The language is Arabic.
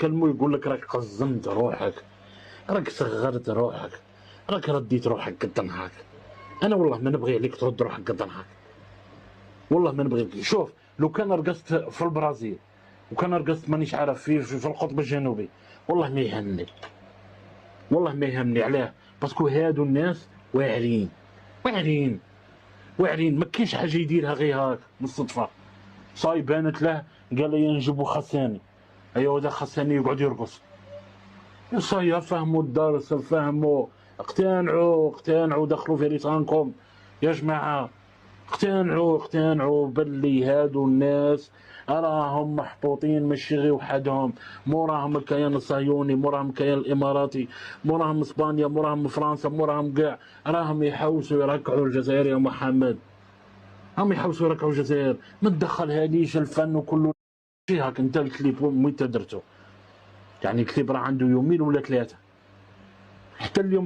تكلمو يقول لك راك قزمت روحك، راك صغرت روحك، راك رديت روحك قد نهارك. انا والله ما نبغي عليك ترد روحك قد نهارك، والله ما نبغي. شوف لو كان رقصت في البرازيل وكان رقصت مانيش عارف في القطب الجنوبي، والله ما يهمني، والله ما يهمني. علاه؟ باسكو هادو الناس واعرين واعرين واعرين، ما كاينش حاجه يديرها غير هاك من الصدفه. صاي بانت له قال لي نجيبو خساني، ايوا هذا خساني يقعد يرقص. صاي فهموا الدرس، فهموا، اقتنعوا دخلوا في ريتانكم يا جماعه، اقتنعوا باللي هادو الناس راهم محطوطين ماشي غير وحدهم، موراهم الكيان الصهيوني، موراهم الكيان الاماراتي، موراهم اسبانيا، موراهم فرنسا، موراهم كاع، راهم يحوسوا يركعوا الجزائر يا محمد، راهم يحوسوا يركعوا الجزائر. ما تدخلهاليش الفن وكله شي هاك. انت الكليب وين درتو؟ يعني الكليب راه عنده يومين ولا ثلاثه، حتى اليوم